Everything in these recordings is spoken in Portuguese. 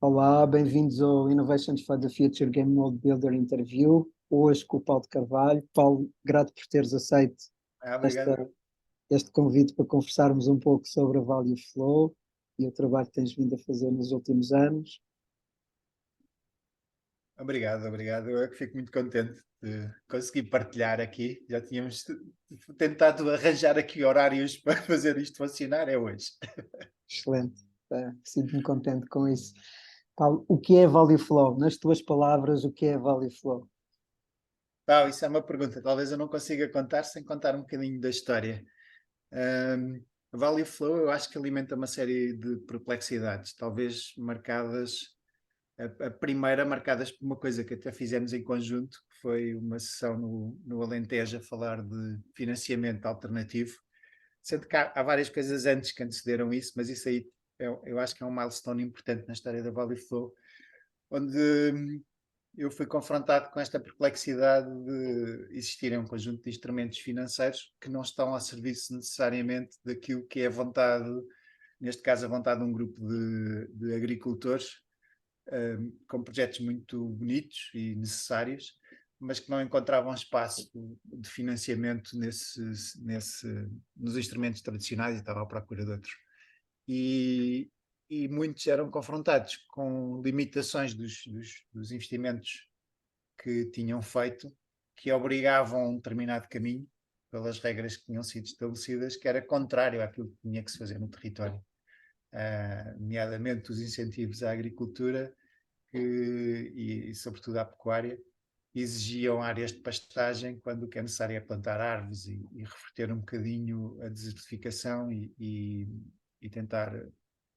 Olá, bem-vindos ao Innovations for the Future Game World Builder Interview. Hoje com o Paulo de Carvalho. Paulo, grato por teres aceito Obrigado. esta, este convite para conversarmos um pouco sobre a Value Flow e o trabalho que tens vindo a fazer nos últimos anos. Obrigado. Eu é que fico muito contente de conseguir partilhar aqui. Já tínhamos tentado arranjar aqui horários para fazer isto funcionar, é hoje. Excelente, sinto-me contente com isso. Paulo, o que é Value Flow? Nas tuas palavras, o que é Value Flow? Isso é uma pergunta. Talvez eu não consiga contar sem contar um bocadinho da história. Value Flow, eu acho que alimenta uma série de perplexidades, talvez marcadas, a primeira marcadas por uma coisa que até fizemos em conjunto, que foi uma sessão no Alentejo a falar de financiamento alternativo. Sendo que há várias coisas antes que antecederam isso, mas isso aí eu acho que é um milestone importante na história da Value Flow, onde eu fui confrontado com esta perplexidade de existirem um conjunto de instrumentos financeiros que não estão a serviço necessariamente daquilo que é a vontade, neste caso a vontade de um grupo de agricultores, com projetos muito bonitos e necessários, mas que não encontravam espaço de financiamento nos instrumentos tradicionais e estavam à procura de outros. E, e muitos eram confrontados com limitações dos investimentos que tinham feito, que obrigavam a um determinado caminho, pelas regras que tinham sido estabelecidas, que era contrário àquilo que tinha que se fazer no território, nomeadamente os incentivos à agricultura e sobretudo à pecuária, exigiam áreas de pastagem quando o que é necessário é plantar árvores e reverter um bocadinho a desertificação e tentar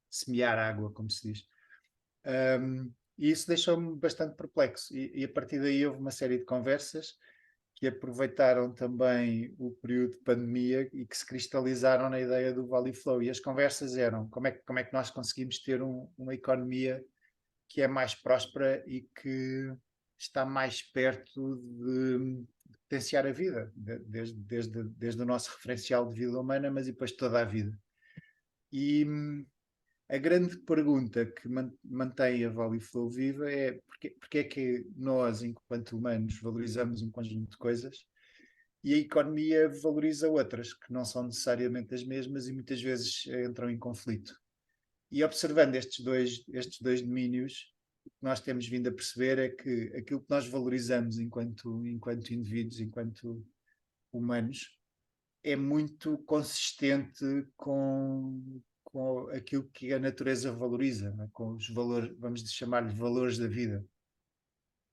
semear água, como se diz. E isso deixou-me bastante perplexo. E a partir daí houve uma série de conversas que aproveitaram também o período de pandemia e que se cristalizaram na ideia do Value Flow. E as conversas eram como é que nós conseguimos ter uma economia que é mais próspera e que está mais perto de potenciar a vida, desde o nosso referencial de vida humana, mas depois toda a vida. E a grande pergunta que mantém a Value Flow viva é porque é que nós, enquanto humanos, valorizamos um conjunto de coisas e a economia valoriza outras, que não são necessariamente as mesmas e muitas vezes entram em conflito. E observando estes dois domínios, o que nós temos vindo a perceber é que aquilo que nós valorizamos enquanto indivíduos, enquanto humanos, é muito consistente com aquilo que a natureza valoriza, né? Com os valores, vamos chamar-lhe valores da vida.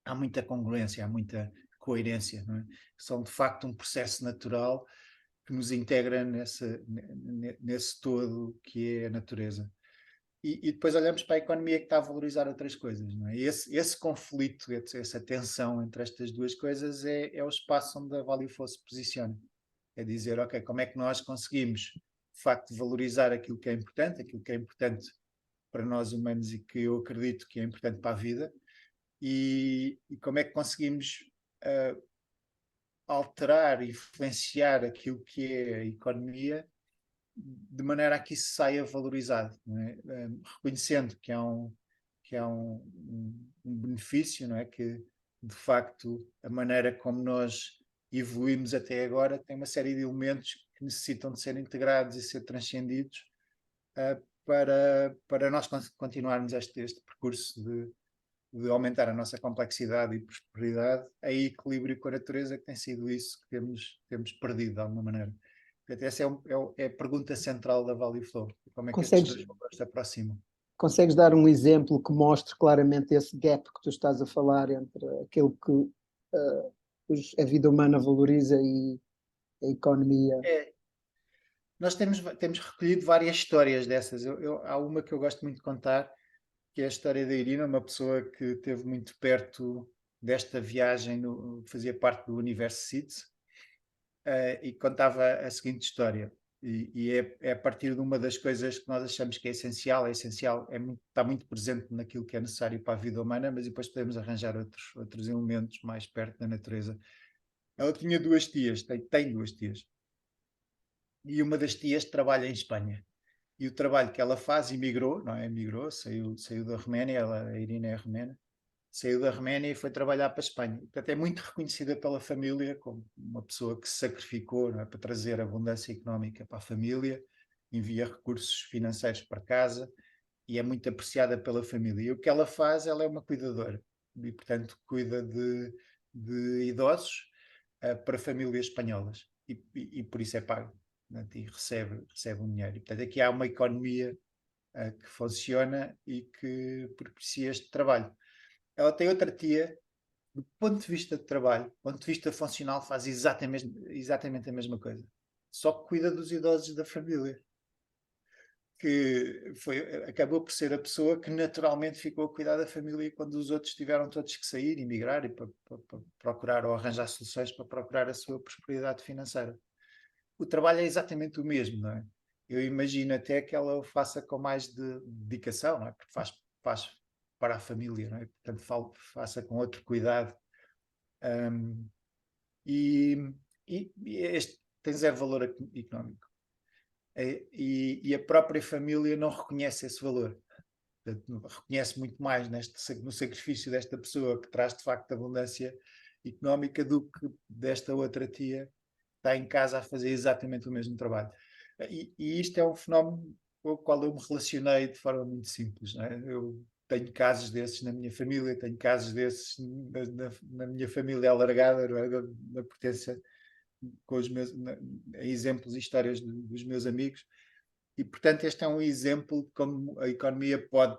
Há muita congruência, há muita coerência, não é? São de facto um processo natural que nos integra nesse todo que é a natureza. E depois olhamos para a economia que está a valorizar outras coisas. Não é? Esse conflito, essa tensão entre estas duas coisas é o espaço onde a Value Flow se posiciona. É dizer, ok, como é que nós conseguimos, de facto, valorizar aquilo que é importante para nós humanos e que eu acredito que é importante para a vida, e como é que conseguimos uh, alterar, influenciar aquilo que é a economia de maneira a que isso saia valorizado, não é? Reconhecendo que há um benefício, não é? Que de facto a maneira como nós evoluímos até agora tem uma série de elementos que necessitam de ser integrados e ser transcendidos, para nós continuarmos este percurso de aumentar a nossa complexidade e prosperidade em equilíbrio com a natureza, que tem sido isso que temos perdido de alguma maneira. Portanto, essa é a pergunta central da Value Flow. Como é que estes Consegues, dois valores se aproximam? consegues dar um exemplo que mostre claramente esse gap que tu estás a falar entre aquilo que a vida humana valoriza e a economia? É, nós temos recolhido várias histórias dessas. Há uma que eu gosto muito de contar, que é a história da Irina, uma pessoa que esteve muito perto desta viagem, fazia parte do Universo Seeds, e contava a seguinte história. É a partir de uma das coisas que nós achamos que é essencial, está muito presente naquilo que é necessário para a vida humana, mas depois podemos arranjar outros elementos mais perto da natureza. Ela tinha duas tias, tem duas tias, e uma das tias trabalha em Espanha. e o trabalho que ela faz, emigrou, não é? Emigrou, saiu da Roménia, a Irina é romena, saiu da Roménia e foi trabalhar para a Espanha. Portanto, é muito reconhecida pela família como uma pessoa que se sacrificou, não é? Para trazer abundância económica para a família, envia recursos financeiros para casa e é muito apreciada pela família. E o que ela faz, ela é uma cuidadora e, portanto, cuida de idosos para famílias espanholas e por isso é pago, né? E recebe um dinheiro. E, portanto, aqui há uma economia que funciona e que propicia este trabalho. Ela tem outra tia, do ponto de vista de trabalho, do ponto de vista funcional, faz exatamente a mesma coisa. Só que cuida dos idosos da família. Acabou por ser a pessoa que naturalmente ficou a cuidar da família quando os outros tiveram todos que sair, emigrar e para procurar ou arranjar soluções para procurar a sua prosperidade financeira. O trabalho é exatamente o mesmo, não é? Eu imagino até que ela o faça com mais dedicação, não é? Porque faz para a família, não é? Portanto, faça com outro cuidado. Um, e este tem zero valor económico. E a própria família não reconhece esse valor. Portanto, reconhece muito mais no sacrifício desta pessoa que traz de facto abundância económica do que desta outra tia que está em casa a fazer exatamente o mesmo trabalho. E isto é um fenómeno com o qual eu me relacionei de forma muito simples. Não é? Eu tenho casos desses na minha família, tenho casos desses na minha família alargada, não é? Na pertença com os meus exemplos e histórias dos meus amigos. E, portanto, este é um exemplo de como a economia pode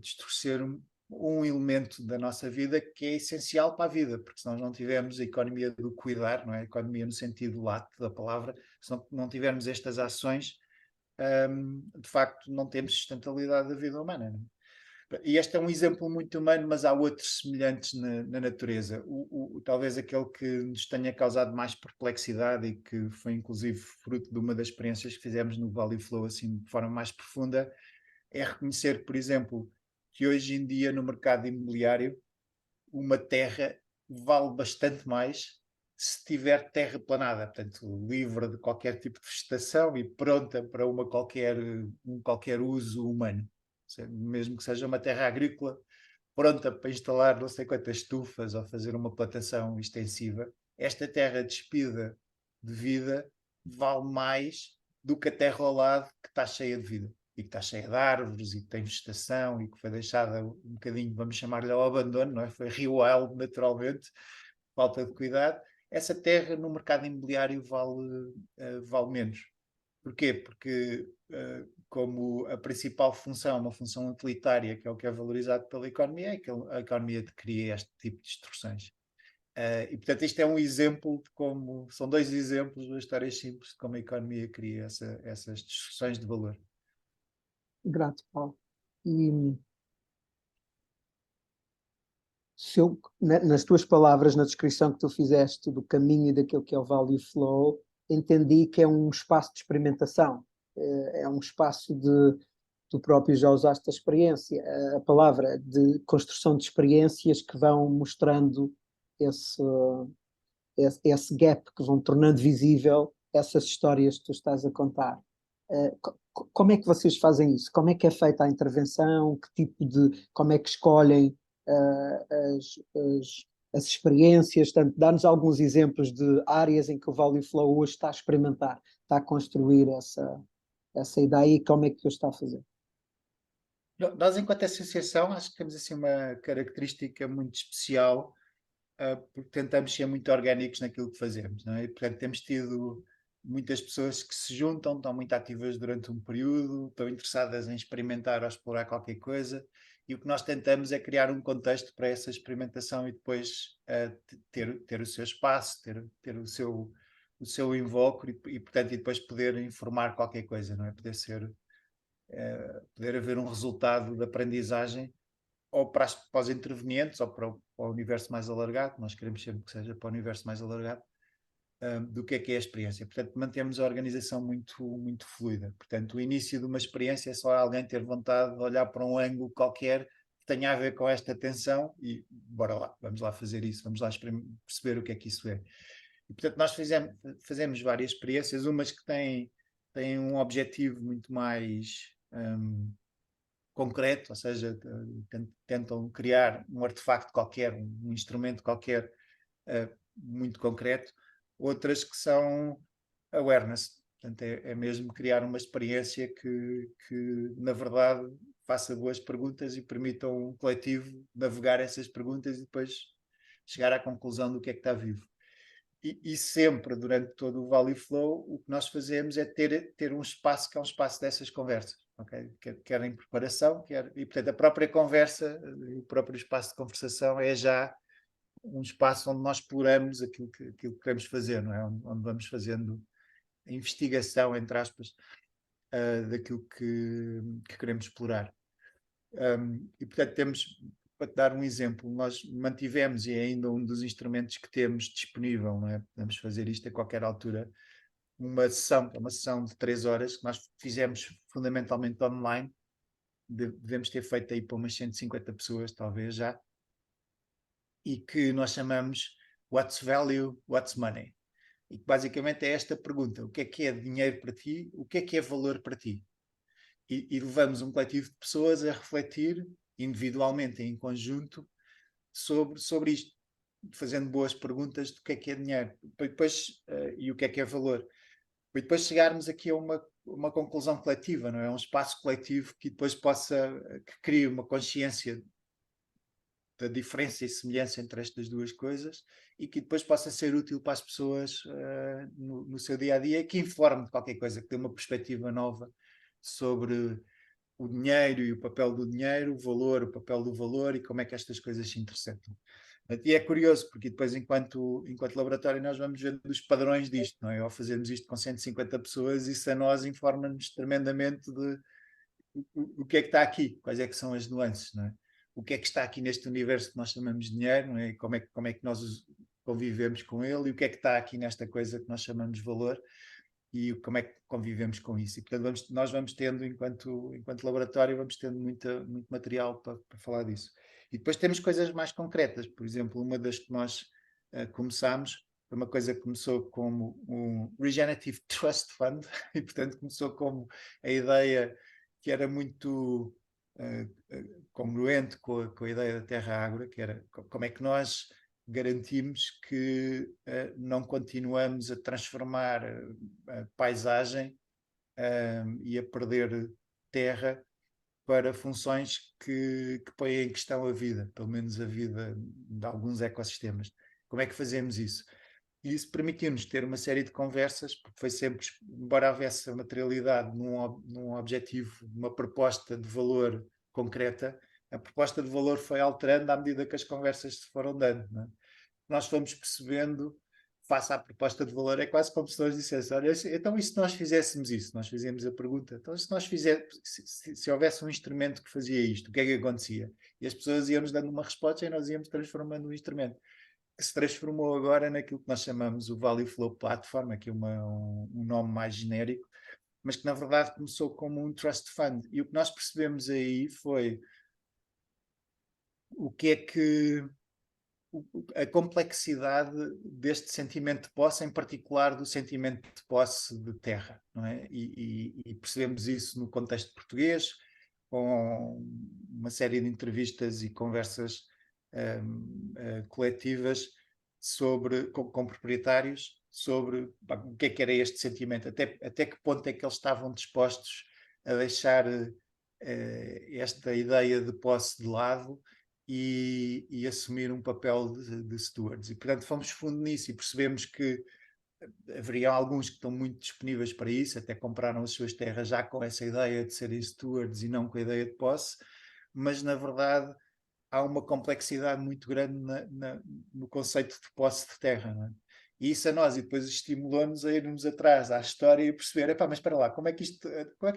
distorcer um elemento da nossa vida que é essencial para a vida, porque se nós não tivermos a economia do cuidar, não é? A economia no sentido lato da palavra, se não tivermos estas ações, de facto não temos sustentabilidade da vida humana. Não é? E este é um exemplo muito humano, mas há outros semelhantes na natureza. Talvez aquele que nos tenha causado mais perplexidade e que foi inclusive fruto de uma das experiências que fizemos no Valley Flow, assim, de forma mais profunda, é reconhecer, por exemplo, que hoje em dia no mercado imobiliário uma terra vale bastante mais se tiver terra planada, portanto, livre de qualquer tipo de vegetação e pronta para um qualquer uso humano. Mesmo que seja uma terra agrícola, pronta para instalar não sei quantas estufas ou fazer uma plantação extensiva, esta terra despida de vida vale mais do que a terra ao lado que está cheia de vida e que está cheia de árvores e que tem vegetação e que foi deixada um bocadinho, vamos chamar-lhe ao abandono, não é? Foi rewild naturalmente, falta de cuidado. Essa terra no mercado imobiliário vale menos. Porquê? Porque como a principal função, uma função utilitária, que é o que é valorizado pela economia, é que a economia cria este tipo de distorções. E portanto isto é um exemplo de como, são dois exemplos, duas histórias simples de como a economia cria essas distorções de valor. Grato, Paulo. E se eu, nas tuas palavras, na descrição que tu fizeste do caminho e daquilo que é o Value Flow, entendi que é um espaço de experimentação, é um espaço de, tu próprio já usaste a experiência, a palavra de construção de experiências que vão mostrando esse gap, que vão tornando visível essas histórias que tu estás a contar. Como é que vocês fazem isso? Como é que é feita a intervenção? Como é que escolhem as experiências? Portanto, dá-nos alguns exemplos de áreas em que o Value Flow hoje está a experimentar, está a construir essa ideia e como é que o está a fazer? Nós, enquanto associação, acho que temos assim uma característica muito especial, porque tentamos ser muito orgânicos naquilo que fazemos, não é? E, portanto, temos tido muitas pessoas que se juntam, estão muito ativas durante um período, estão interessadas em experimentar ou explorar qualquer coisa, e o que nós tentamos é criar um contexto para essa experimentação e depois ter o seu espaço, ter o seu invólucro portanto, e depois poder informar qualquer coisa, não é? Poder haver um resultado de aprendizagem ou para os intervenientes ou para o universo mais alargado, nós queremos sempre que seja para o universo mais alargado, do que é a experiência. Portanto, mantemos a organização muito, muito fluida. Portanto, o início de uma experiência é só alguém ter vontade de olhar para um ângulo qualquer que tenha a ver com esta tensão e bora lá, vamos lá fazer isso, vamos lá perceber o que é que isso é. E, portanto, nós fazemos várias experiências, umas que têm têm um objetivo muito mais concreto, ou seja, tentam criar um artefacto qualquer, um instrumento qualquer muito concreto. Outras que são awareness, portanto é mesmo criar uma experiência que na verdade faça boas perguntas e permita um coletivo navegar essas perguntas e depois chegar à conclusão do que é que está vivo. E sempre, durante todo o Valley Flow, o que nós fazemos é ter um espaço que é um espaço dessas conversas, okay? Quer em preparação, e portanto a própria conversa, o próprio espaço de conversação é já um espaço onde nós exploramos aquilo que queremos fazer, não é? Onde vamos fazendo a investigação, entre aspas, daquilo que queremos explorar. E portanto temos, para te dar um exemplo, nós mantivemos, e é ainda um dos instrumentos que temos disponível, não é? Podemos fazer isto a qualquer altura, uma sessão de 3 horas, que nós fizemos fundamentalmente online, devemos ter feito aí para umas 150 pessoas, talvez já, e que nós chamamos What's Value, What's Money? E que basicamente é esta pergunta: o que é dinheiro para ti? O que é valor para ti? E levamos um coletivo de pessoas a refletir individualmente, em conjunto, sobre isto, fazendo boas perguntas do que é dinheiro depois, e o que é valor. E depois chegarmos aqui a uma conclusão coletiva, não é? Um espaço coletivo que depois que crie uma consciência da diferença e semelhança entre estas duas coisas e que depois possa ser útil para as pessoas no seu dia a dia, que informe de qualquer coisa, que dê uma perspectiva nova sobre o dinheiro e o papel do dinheiro, o papel do valor e como é que estas coisas se interceptam. E é curioso, porque depois, enquanto laboratório, nós vamos vendo os padrões disto, não é? Ao fazermos isto com 150 pessoas, isso a nós informa-nos tremendamente de o que é que está aqui, quais é que são as nuances, não é? O que é que está aqui neste universo que nós chamamos de dinheiro, não é? E como é que nós convivemos com ele, e o que é que está aqui nesta coisa que nós chamamos de valor, e como é que convivemos com isso. E, portanto, nós vamos tendo, enquanto laboratório, vamos tendo muito material para falar disso. E depois temos coisas mais concretas. Por exemplo, uma das que nós começámos foi uma coisa que começou como um Regenerative Trust Fund, e, portanto, começou como a ideia que era muito congruente com a ideia da Terra Ágora, que era como é que nós garantimos que não continuamos a transformar a paisagem e a perder terra para funções que põem em questão a vida, pelo menos a vida de alguns ecossistemas. Como é que fazemos isso? E isso permitiu-nos ter uma série de conversas, porque foi sempre, embora houvesse a materialidade num objetivo, numa proposta de valor concreta, a proposta de valor foi alterando à medida que as conversas se foram dando. Não é? Nós fomos percebendo, face à proposta de valor, é quase como se nós dissessem: olha, então e se nós fizéssemos isso? Nós fizemos a pergunta: então se nós fizéssemos, se houvesse um instrumento que fazia isto, o que é que acontecia? E as pessoas iam-nos dando uma resposta e nós íamos transformando o instrumento, que se transformou agora naquilo que nós chamamos o Value Flow Platform, aqui um nome mais genérico, mas que na verdade começou como um Trust Fund. E o que nós percebemos aí foi o que é que a complexidade deste sentimento de posse, em particular do sentimento de posse de terra, não é? E percebemos isso no contexto português, com uma série de entrevistas e conversas coletivas com proprietários sobre o que era este sentimento, até que ponto é que eles estavam dispostos a deixar esta ideia de posse de lado e assumir um papel de stewards. E, portanto, fomos fundo nisso e percebemos que haveria alguns que estão muito disponíveis para isso, até compraram as suas terras já com essa ideia de serem stewards e não com a ideia de posse, mas, na verdade, há uma complexidade muito grande no conceito de posse de terra, não é? E isso a nós, e depois estimulou-nos a irmos atrás à história e perceber, mas espera lá, como é que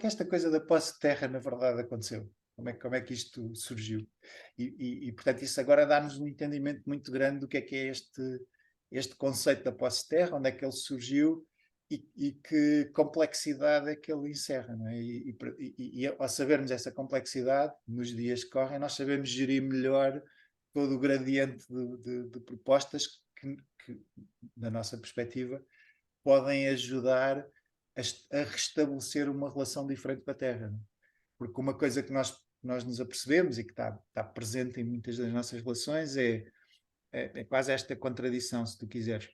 esta coisa da posse de terra na verdade aconteceu? Como é que isto surgiu? E portanto, isso agora dá-nos um entendimento muito grande do que é este conceito da posse de terra, onde é que ele surgiu e que complexidade é que ele encerra, não é? E ao sabermos essa complexidade, nos dias que correm, nós sabemos gerir melhor todo o gradiente de propostas que, na nossa perspectiva, podem ajudar a restabelecer uma relação diferente com a terra. Não é? Porque uma coisa que nós nos apercebemos e que está presente em muitas das nossas relações é quase esta contradição, se tu quiseres.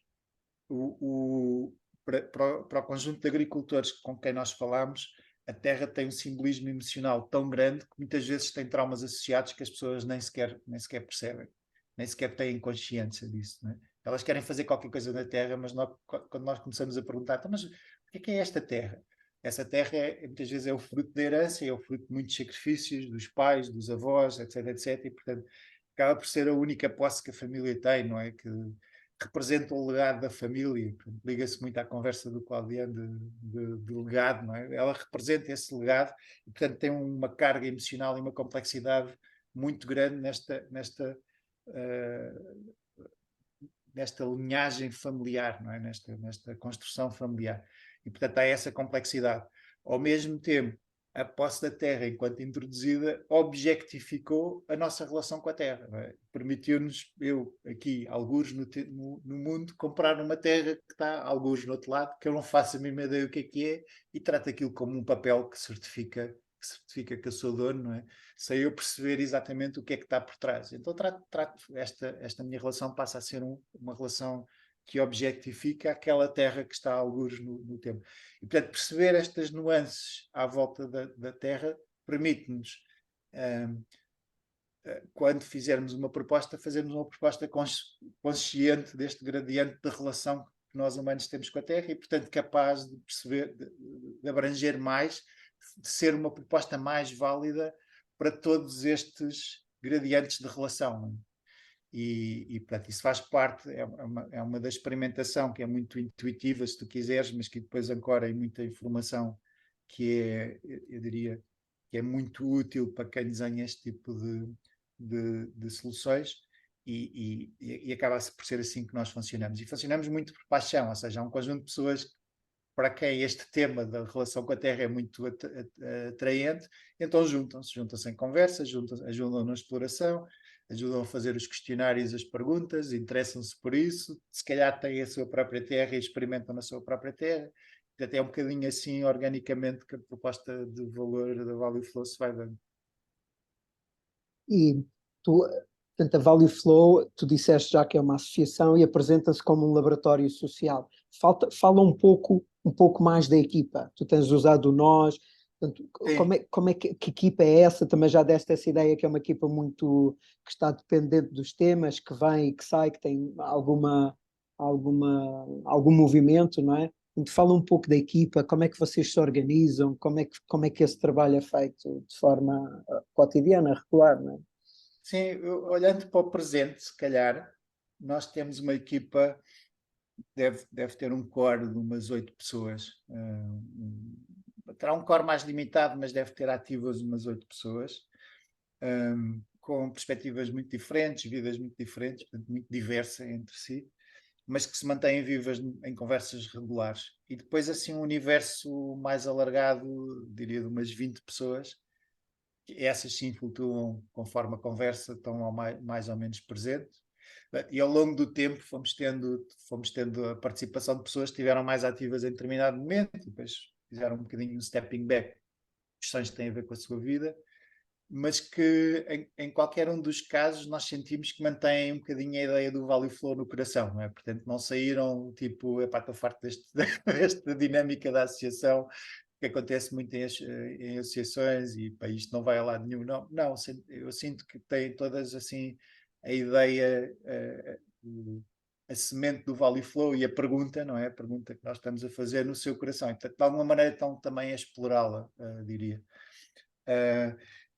Para o conjunto de agricultores com quem nós falamos, a terra tem um simbolismo emocional tão grande que muitas vezes tem traumas associados que as pessoas nem sequer percebem, nem sequer têm consciência disso. Não é? Elas querem fazer qualquer coisa na terra, mas quando nós começamos a perguntar, então, mas o que é esta terra? Essa terra muitas vezes é o fruto da herança, é o fruto de muitos sacrifícios dos pais, dos avós, etc, etc. E, portanto, acaba por ser a única posse que a família tem, não é? Que representa o legado da família. Liga-se muito à conversa do Claudiano de legado, não é? Ela representa esse legado e, portanto, tem uma carga emocional e uma complexidade muito grande nesta linhagem familiar, não é? Nesta construção familiar. E, portanto, há essa complexidade. Ao mesmo tempo, a posse da terra, enquanto introduzida, objectificou a nossa relação com a terra. É? Permitiu-nos, eu aqui, algures no mundo, comprar uma terra que está algures no outro lado, que eu não faço a mínima ideia o que é, e trato aquilo como um papel que certifica que eu sou dono, não é? Sem eu perceber exatamente o que é que está por trás. Então trato esta minha relação passa a ser uma relação que objetifica aquela terra que está a algures no tempo. E, portanto, perceber estas nuances à volta da terra permite-nos, quando fizermos uma proposta, fazermos uma proposta consciente deste gradiente de relação que nós humanos temos com a terra e, portanto, capaz de perceber, de abranger mais, de ser uma proposta mais válida para todos estes gradientes de relação. Portanto, isso faz parte, é uma da experimentação que é muito intuitiva, se tu quiseres, mas que depois ancora em muita informação que eu diria, que é muito útil para quem desenha este tipo de soluções e acaba por ser assim que nós funcionamos. E funcionamos muito por paixão, ou seja, há um conjunto de pessoas para quem este tema da relação com a Terra é muito atraente, então juntam-se em conversas, ajudam na exploração, ajudam a fazer os questionários, as perguntas, interessam-se por isso, se calhar têm a sua própria terra e experimentam na sua própria terra. Até é um bocadinho assim, organicamente, que a proposta de valor da Value Flow se vai dando. E tu, portanto, a Value Flow, tu disseste já que é uma associação e apresenta-se como um laboratório social. Fala um pouco mais da equipa. Tu tens usado o nós. Portanto, como é que equipa é essa? Também já deste essa ideia que é uma equipa muito que está dependente dos temas, que vem e que sai, que tem algum movimento, não é? Então, fala um pouco da equipa, como é que vocês se organizam, como é que esse trabalho é feito de forma cotidiana, regular, não é? Sim, olhando para o presente, se calhar, nós temos uma equipa, deve ter um core de umas 8 pessoas. Terá um core mais limitado, mas deve ter ativas umas 8 pessoas, com perspectivas muito diferentes, vidas muito diferentes, portanto, muito diversa entre si, mas que se mantêm vivas em conversas regulares. E depois, assim, um universo mais alargado, diria de umas 20 pessoas, essas sim flutuam conforme a conversa, estão mais ou menos presentes. E ao longo do tempo fomos tendo a participação de pessoas que estiveram mais ativas em determinado momento, e depois fizeram um bocadinho um stepping back, questões que têm a ver com a sua vida, mas que em qualquer um dos casos nós sentimos que mantêm um bocadinho a ideia do Value Flow no coração, não é? Portanto, não saíram tipo, epá, estou farto desta dinâmica da associação, que acontece muito em associações e para isto não vai a lado nenhum. Não, eu sinto que têm todas assim a ideia, a semente do Value Flow e a pergunta, não é? A pergunta que nós estamos a fazer no seu coração. E, portanto, de alguma maneira estão também a explorá-la, diria.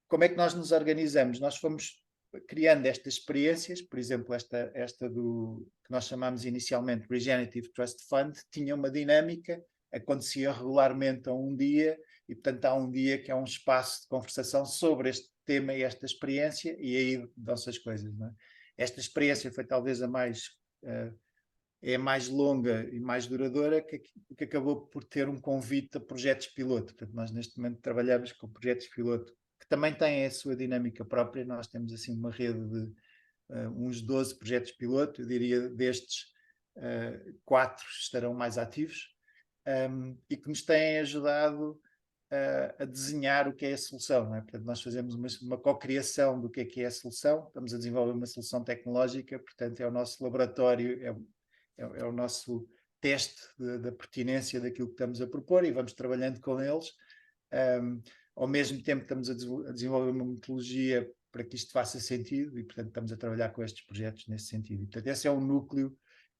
Como é que nós nos organizamos? Nós fomos criando estas experiências, por exemplo, esta do que nós chamamos inicialmente Regenerative Trust Fund, tinha uma dinâmica, acontecia regularmente a um dia, e portanto há um dia que é um espaço de conversação sobre este tema e esta experiência, e aí dão-se as coisas. Não é? Esta experiência foi talvez a mais longa e mais duradoura, que acabou por ter um convite a projetos piloto. Portanto, nós neste momento trabalhamos com projetos piloto que também têm a sua dinâmica própria. Nós temos assim uma rede de uns 12 projetos piloto. Eu diria destes, 4 estarão mais ativos. e que nos têm ajudado a desenhar o que é a solução. Não é? Portanto, nós fazemos uma co-criação do que é a solução, estamos a desenvolver uma solução tecnológica, portanto é o nosso laboratório, é o nosso teste da pertinência daquilo que estamos a propor e vamos trabalhando com eles. Ao mesmo tempo estamos a desenvolver uma metodologia para que isto faça sentido e, portanto, estamos a trabalhar com estes projetos nesse sentido. E, portanto, esse é um núcleo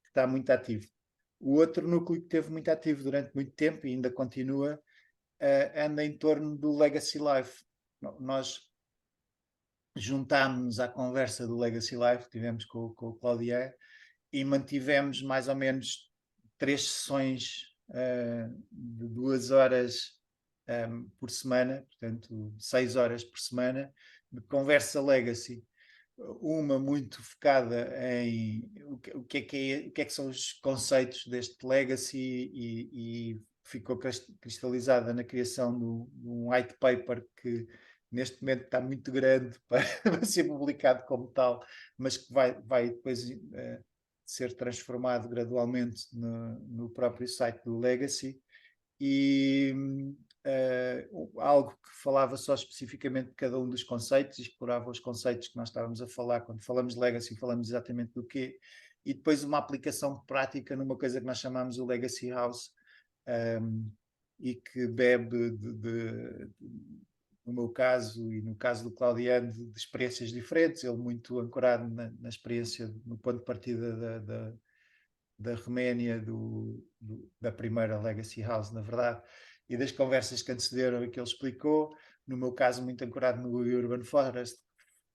que está muito ativo. O outro núcleo que esteve muito ativo durante muito tempo e ainda continua anda em torno do Legacy Life. Nós juntámos-nos à conversa do Legacy Life que tivemos com o Claudier e mantivemos mais ou menos 3 sessões de 2 horas por semana, portanto 6 horas por semana, de conversa Legacy. Uma muito focada em o que é que são os conceitos deste Legacy e ficou cristalizada na criação de um white paper que neste momento está muito grande para ser publicado como tal, mas que vai depois ser transformado gradualmente no próprio site do Legacy. E algo que falava só especificamente de cada um dos conceitos, explorava os conceitos que nós estávamos a falar, quando falamos de Legacy falamos exatamente do quê, e depois uma aplicação prática numa coisa que nós chamamos o Legacy House, e que bebe no meu caso e no caso do Claudiano, de experiências diferentes, ele muito ancorado na experiência, no ponto de partida da Roménia, da primeira Legacy House, na verdade, e das conversas que antecederam e que ele explicou, no meu caso muito ancorado no Urban Forest,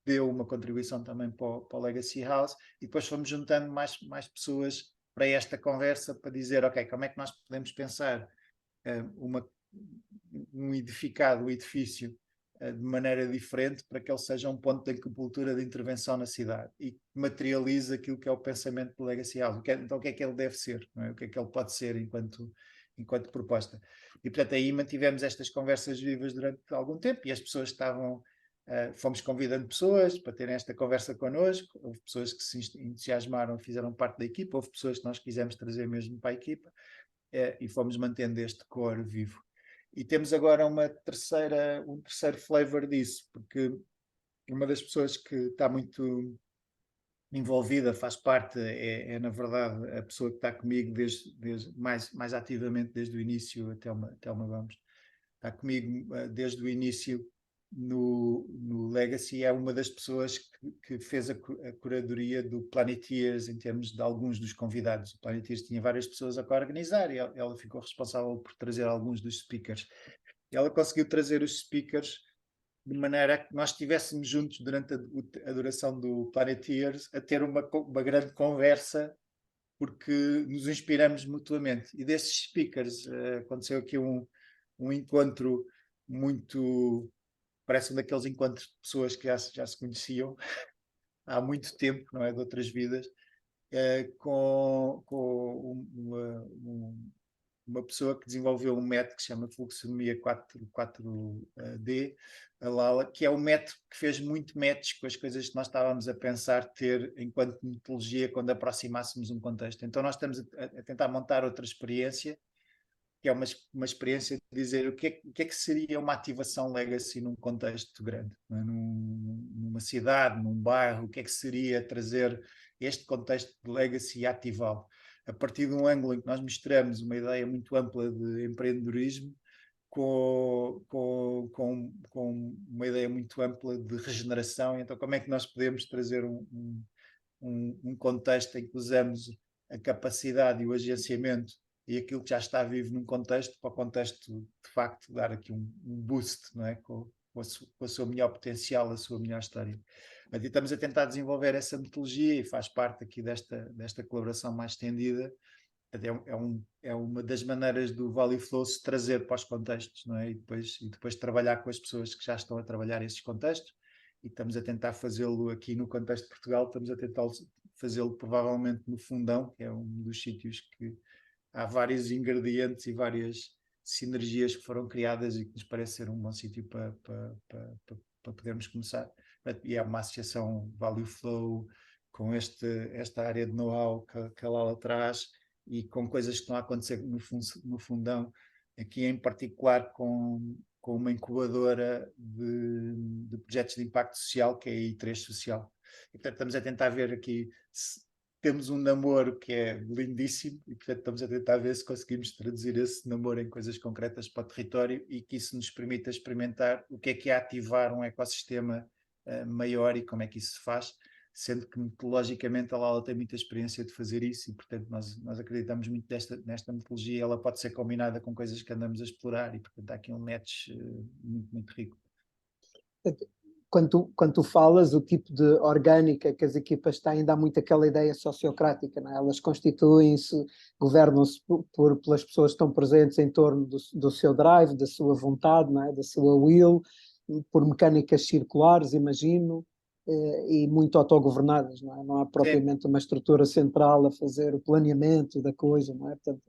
deu uma contribuição também para o Legacy House, e depois fomos juntando mais pessoas para esta conversa, para dizer, ok, como é que nós podemos pensar um edifício de maneira diferente para que ele seja um ponto de acupuntura de intervenção na cidade e que materialize aquilo que é o pensamento do Legacy House. Então o que é que ele deve ser? Não é? O que é que ele pode ser enquanto proposta? E portanto aí mantivemos estas conversas vivas durante algum tempo e as pessoas estavam... fomos convidando pessoas para terem esta conversa connosco, houve pessoas que se entusiasmaram e fizeram parte da equipa, houve pessoas que nós quisemos trazer mesmo para a equipa, e fomos mantendo este core vivo. E temos agora um terceiro flavor disso, porque uma das pessoas que está muito envolvida, faz parte, na verdade a pessoa que está comigo desde mais ativamente desde o início, a Telma Gomes, está comigo desde o início no Legacy, é uma das pessoas que fez a curadoria do Planeteers em termos de alguns dos convidados. O Planeteers tinha várias pessoas a organizar e ela ficou responsável por trazer alguns dos speakers. Ela conseguiu trazer os speakers de maneira que nós estivéssemos juntos durante a duração do Planeteers a ter uma grande conversa, porque nos inspiramos mutuamente. E desses speakers aconteceu aqui um encontro muito... Parece um daqueles encontros de pessoas que já se conheciam há muito tempo, não é? De outras vidas, com uma pessoa que desenvolveu um método que se chama Fluxonomia 4D, a Lala, que é um método que fez muito match com as coisas que nós estávamos a pensar ter enquanto metodologia quando aproximássemos um contexto. Então nós estamos a tentar montar outra experiência, que é uma experiência de dizer o que é que seria uma ativação legacy num contexto grande, não é? Numa cidade, num bairro, o que é que seria trazer este contexto de legacy e ativá-lo a partir de um ângulo em que nós misturamos uma ideia muito ampla de empreendedorismo com uma ideia muito ampla de regeneração. Então como é que nós podemos trazer um contexto em que usamos a capacidade e o agenciamento e aquilo que já está vivo num contexto, para o contexto, de facto, dar aqui um boost, não é? Com o seu melhor potencial, a sua melhor história. Mas estamos a tentar desenvolver essa metodologia e faz parte aqui desta colaboração mais estendida. É uma das maneiras do Value Flow se trazer para os contextos, não é? E depois trabalhar com as pessoas que já estão a trabalhar esses contextos, e estamos a tentar fazê-lo aqui no contexto de Portugal, estamos a tentar fazê-lo provavelmente no Fundão, que é um dos sítios que há vários ingredientes e várias sinergias que foram criadas e que nos parece ser um bom sítio para podermos começar. E é uma associação Value Flow com esta área de know-how que a Lala traz e com coisas que estão a acontecer no fundão, aqui em particular com uma incubadora de projetos de impacto social, que é a I3 Social. E, portanto, estamos a tentar ver aqui, temos um namoro que é lindíssimo, e, portanto, estamos a tentar ver se conseguimos traduzir esse namoro em coisas concretas para o território e que isso nos permita experimentar o que é ativar um ecossistema maior e como é que isso se faz, sendo que metodologicamente a Lala tem muita experiência de fazer isso e, portanto, nós acreditamos muito nesta metodologia. Ela pode ser combinada com coisas que andamos a explorar e, portanto, há aqui um match muito, muito rico. Quando tu falas, o tipo de orgânica que as equipas têm dá muito aquela ideia sociocrática, não é? Elas constituem-se, governam-se pelas pessoas que estão presentes em torno do seu drive, da sua vontade, não é? Da sua will, por mecânicas circulares, imagino, e muito autogovernadas, não é? Não há propriamente uma estrutura central a fazer o planeamento da coisa, não é? Portanto,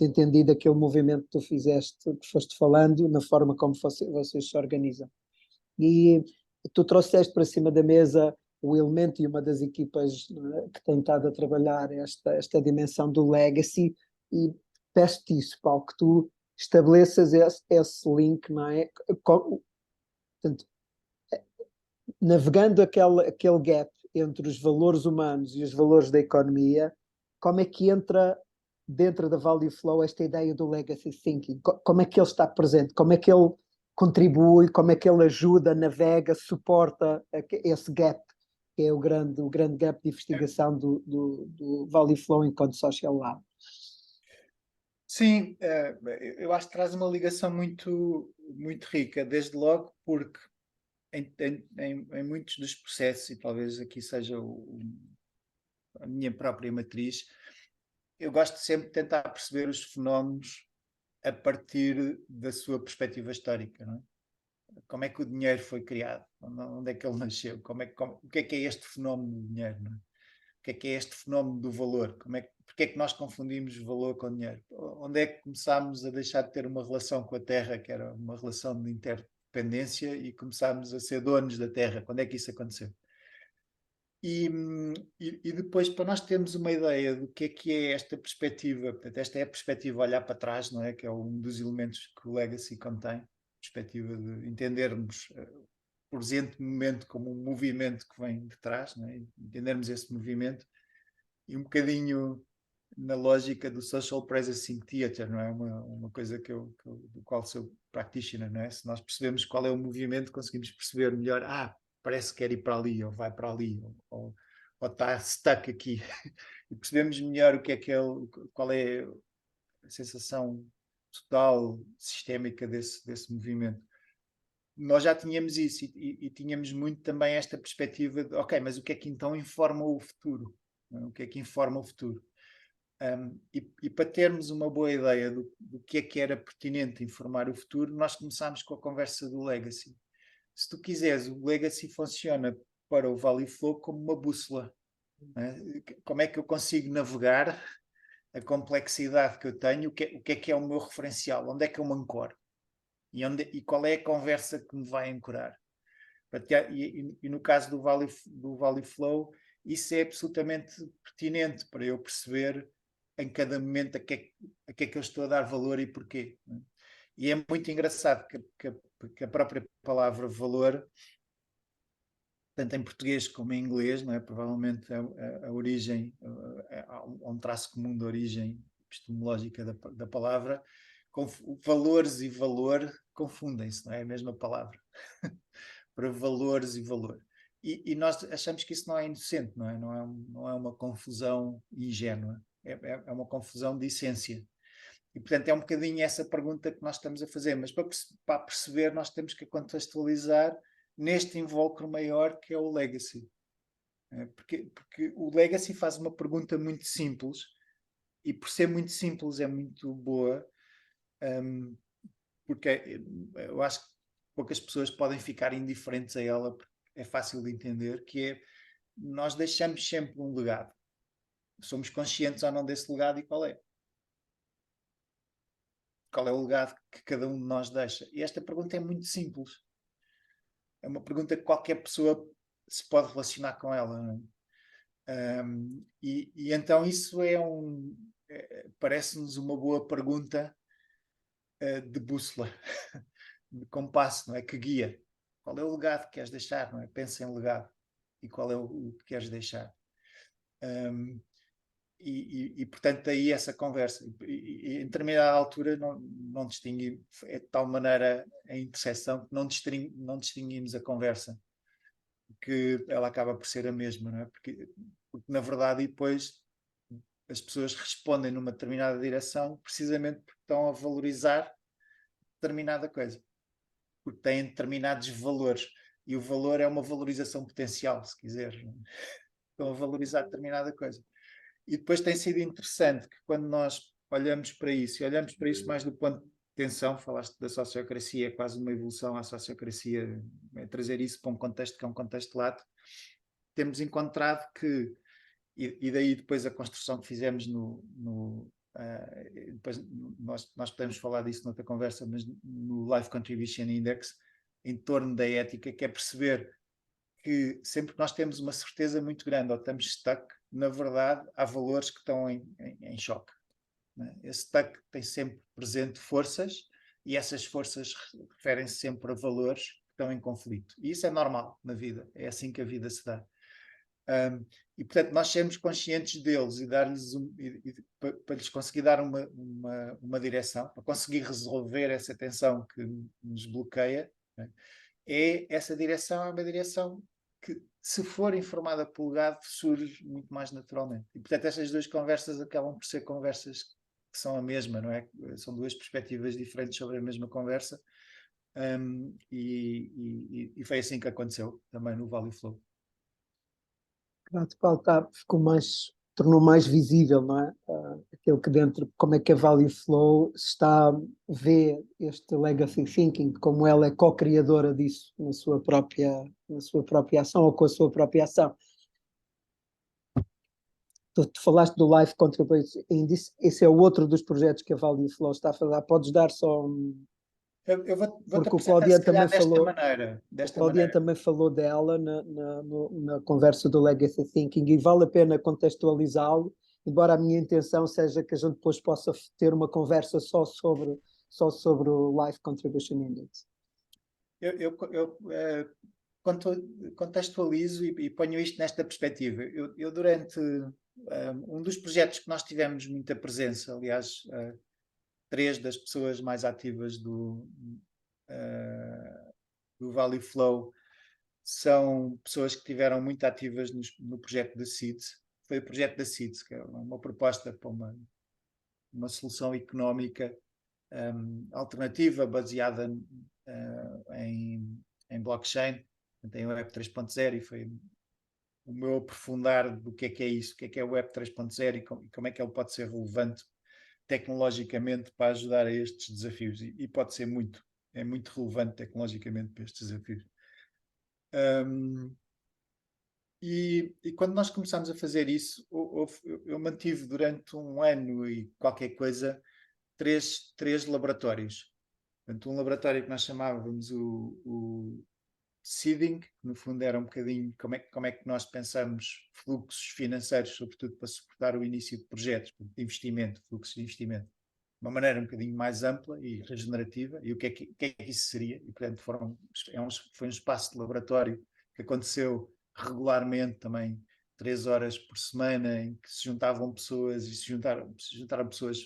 entendido aquele movimento que tu fizeste, que foste falando, na forma como vocês se organizam. E tu trouxeste para cima da mesa o elemento, e uma das equipas, é, que tem estado a trabalhar esta dimensão do legacy, e peço-te isso, Paulo, que tu estabeleças esse link, não é? Portanto, navegando aquele gap entre os valores humanos e os valores da economia, como é que entra dentro da Value Flow esta ideia do legacy thinking? Como é que ele está presente? Como é que ele contribui? Como é que ele ajuda, navega, suporta esse gap, que é o grande gap de investigação do Value Flow enquanto Social Lab? Sim, eu acho que traz uma ligação muito, muito rica, desde logo porque em muitos dos processos, e talvez aqui seja a minha própria matriz, eu gosto sempre de tentar perceber os fenómenos a partir da sua perspectiva histórica, não é? Como é que o dinheiro foi criado? Onde é que ele nasceu? O que é este fenómeno do dinheiro? Não é? O que é este fenómeno do valor? Porque é que nós confundimos valor com dinheiro? Onde é que começámos a deixar de ter uma relação com a terra, que era uma relação de interdependência, e começámos a ser donos da terra? Quando é que isso aconteceu? E depois, para nós termos uma ideia do que é esta perspectiva, portanto, esta é a perspectiva olhar para trás, não é? Que é um dos elementos que o Legacy contém, perspectiva de entendermos o presente momento como um movimento que vem de trás, não é? Entendermos esse movimento, e um bocadinho na lógica do Social Processing Theatre, não é? Uma coisa do qual sou practitioner, não é? Se nós percebemos qual é o movimento, conseguimos perceber melhor, parece que quer ir para ali, ou vai para ali, ou está stuck aqui. E percebemos melhor qual é a sensação total, sistémica desse movimento. Nós já tínhamos isso, e tínhamos muito também esta perspectiva de, ok, mas o que é que então informa o futuro? O que é que informa o futuro? E para termos uma boa ideia do que era pertinente informar o futuro, nós começámos com a conversa do Legacy. Se tu quiseres, o Legacy funciona para o Value Flow como uma bússola. Né? Como é que eu consigo navegar a complexidade que eu tenho? O que é o meu referencial? Onde é que eu me ancoro? E qual é a conversa que me vai ancorar? E no caso do Value Flow, isso é absolutamente pertinente para eu perceber em cada momento a que é que eu estou a dar valor e porquê. Né? E é muito engraçado que a própria palavra valor, tanto em português como em inglês, não é? Provavelmente a origem, há um traço comum de origem epistemológica da palavra. Valores e valor confundem-se, não é? A mesma palavra. Para valores e valor. E nós achamos que isso não é inocente, não é? Não é uma confusão ingênua. É uma confusão de essência. E, portanto, é um bocadinho essa pergunta que nós estamos a fazer. Mas para perceber, nós temos que contextualizar neste invólucro maior que é o legacy. Porque o legacy faz uma pergunta muito simples, e por ser muito simples é muito boa, porque eu acho que poucas pessoas podem ficar indiferentes a ela, porque é fácil de entender, que é, nós deixamos sempre um legado. Somos conscientes ou não desse legado, e qual é? Qual é o legado que cada um de nós deixa? E esta pergunta é muito simples. É uma pergunta que qualquer pessoa se pode relacionar com ela. Não é? E então isso é parece-nos uma boa pergunta de bússola, de compasso, não é? Que guia. Qual é o legado que queres deixar, não é? Pensa em legado. E qual é o que queres deixar. E portanto, daí essa conversa. E em determinada altura não distingui, é de tal maneira a interseção que não distinguimos a conversa, que ela acaba por ser a mesma, não é? Porque na verdade, e depois as pessoas respondem numa determinada direção precisamente porque estão a valorizar determinada coisa, porque têm determinados valores. E o valor é uma valorização potencial, se quiser. Estão a valorizar determinada coisa. E depois tem sido interessante que quando nós olhamos para isso, e olhamos para isso mais do ponto de atenção, falaste da sociocracia, quase uma evolução à sociocracia, trazer isso para um contexto que é um contexto lato, temos encontrado que, e daí depois a construção que fizemos depois nós podemos falar disso noutra conversa, mas no Life Contribution Index, em torno da ética, que é perceber que sempre que nós temos uma certeza muito grande ou estamos stuck, na verdade há valores que estão em choque. Né? Esse stuck tem sempre presente forças e essas forças referem-se sempre a valores que estão em conflito. E isso é normal na vida, é assim que a vida se dá. E portanto nós sermos conscientes deles e dar-lhes para lhes conseguir dar uma direção, para conseguir resolver essa tensão que nos bloqueia, né? Essa direção é uma direção que, se for informada pelo legado, surge muito mais naturalmente. E portanto estas duas conversas acabam por ser conversas que são a mesma, não é? São duas perspectivas diferentes sobre a mesma conversa. E foi assim que aconteceu também no Value Flow. Paulo, tornou mais visível, não é? Aquilo que dentro, como é que a Value Flow vê este legacy thinking, como ela é co-criadora disso na sua própria ação ou com a sua própria ação. Tu falaste do Life Contribution Index, esse é o outro dos projetos que a Value Flow está a fazer. Podes dar só Eu vou-te porque o apresentar, Claudian se calhar, também falou. desta O Claudian maneira. também falou dela na conversa do Legacy Thinking e vale a pena contextualizá-lo, embora a minha intenção seja que a gente depois possa ter uma conversa só sobre o Life Contribution Index. Eu contextualizo e ponho isto nesta perspectiva. Eu durante um dos projetos que nós tivemos muita presença, aliás, 3 das pessoas mais ativas do Value Flow são pessoas que estiveram muito ativas no projeto da SEEDS. Foi o projeto da SEEDS, que é uma proposta para uma solução económica alternativa baseada em blockchain, em Web 3.0, e foi o meu aprofundar do que é isso, o que é o Web 3.0 e como é que ele pode ser relevante tecnologicamente para ajudar a estes desafios. E pode ser é muito relevante tecnologicamente para estes desafios. E quando nós começámos a fazer isso, eu mantive durante um ano e qualquer coisa três laboratórios. Portanto, um laboratório que nós chamávamos o seeding, que no fundo era um bocadinho como é que nós pensamos fluxos financeiros, sobretudo para suportar o início de projetos, de investimento, fluxos de investimento, de uma maneira um bocadinho mais ampla e regenerativa. E o que é que isso seria? E, portanto, foi um espaço de laboratório que aconteceu regularmente também, 3 horas por semana, em que se juntavam pessoas e se juntaram pessoas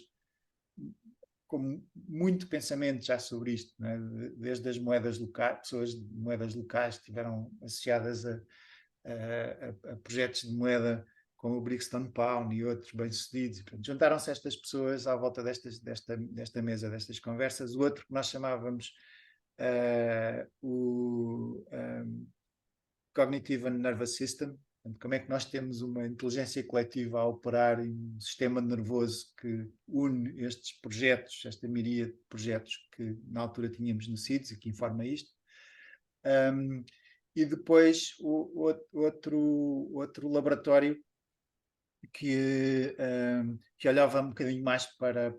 com muito pensamento já sobre isto, né? Desde as moedas locais, pessoas de moedas locais que estiveram associadas a projetos de moeda como o Brixton Pound e outros bem-sucedidos. Juntaram-se estas pessoas à volta desta mesa, destas conversas. O outro que nós chamávamos o Cognitive and Nervous System. Como é que nós temos uma inteligência coletiva a operar em um sistema nervoso que une estes projetos, esta miríade de projetos que na altura tínhamos no CIDS e que informa isto. E depois outro laboratório que olhava um bocadinho mais para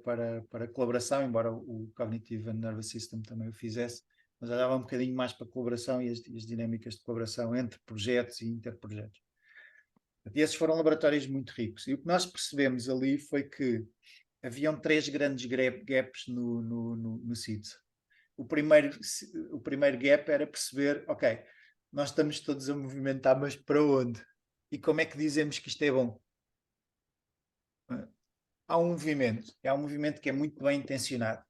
a colaboração, embora o Cognitive and Nervous System também o fizesse, mas olhava um bocadinho mais para a colaboração e as dinâmicas de colaboração entre projetos e interprojetos. E esses foram laboratórios muito ricos. E o que nós percebemos ali foi que haviam 3 grandes gaps no CIDS. O primeiro gap era perceber, ok, nós estamos todos a movimentar, mas para onde? E como é que dizemos que isto é bom? Há um movimento que é muito bem intencionado.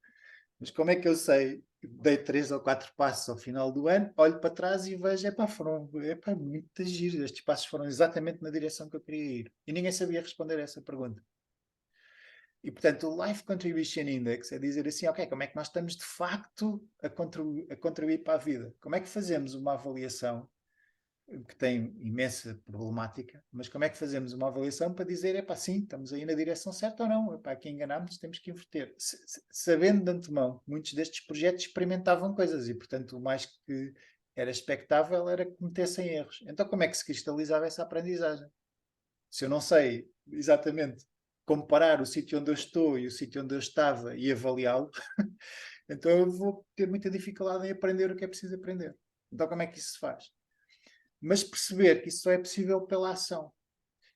Mas como é que eu sei? Dei 3 ou 4 passos ao final do ano, olho para trás e vejo, muito giro, estes passos foram exatamente na direção que eu queria ir. E ninguém sabia responder a essa pergunta. E, portanto, o Life Contribution Index é dizer assim, ok, como é que nós estamos de facto a contribuir para a vida? Como é que fazemos uma avaliação que tem imensa problemática, mas como é que fazemos uma avaliação para dizer, sim, estamos aí na direção certa ou não? Aqui enganámos, temos que inverter. Sabendo de antemão, muitos destes projetos experimentavam coisas e, portanto, o mais que era expectável era que cometessem erros. Então, como é que se cristalizava essa aprendizagem? Se eu não sei exatamente comparar o sítio onde eu estou e o sítio onde eu estava e avaliá-lo, então eu vou ter muita dificuldade em aprender o que é preciso aprender. Então, como é que isso se faz? Mas perceber que isso só é possível pela ação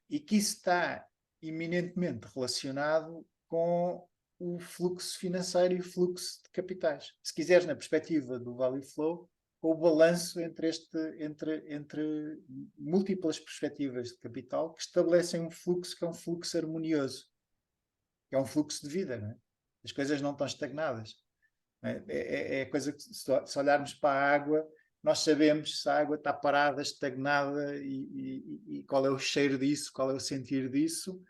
e que isso está eminentemente relacionado com o fluxo financeiro e o fluxo de capitais. Se quiseres, na perspectiva do Value Flow, com o balanço entre múltiplas perspectivas de capital que estabelecem um fluxo que é um fluxo harmonioso, que é um fluxo de vida. Não é? As coisas não estão estagnadas. É a coisa que, se olharmos para a água, nós sabemos se a água está parada, estagnada e qual é o cheiro disso, qual é o sentir disso,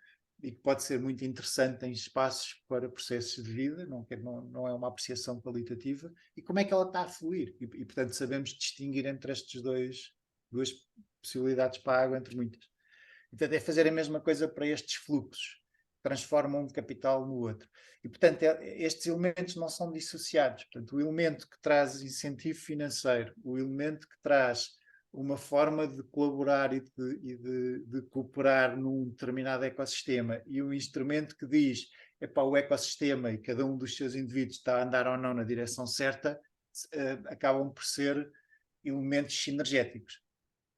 e que pode ser muito interessante em espaços para processos de vida, não é uma apreciação qualitativa, e como é que ela está a fluir. E portanto, sabemos distinguir entre estes duas possibilidades para a água, entre muitas. Portanto, é fazer a mesma coisa para estes fluxos, transformam um capital no outro. E, portanto, estes elementos não são dissociados. Portanto, o elemento que traz incentivo financeiro, o elemento que traz uma forma de colaborar e de cooperar num determinado ecossistema e o instrumento que diz o ecossistema e cada um dos seus indivíduos está a andar ou não na direção certa, acabam por ser elementos sinergéticos.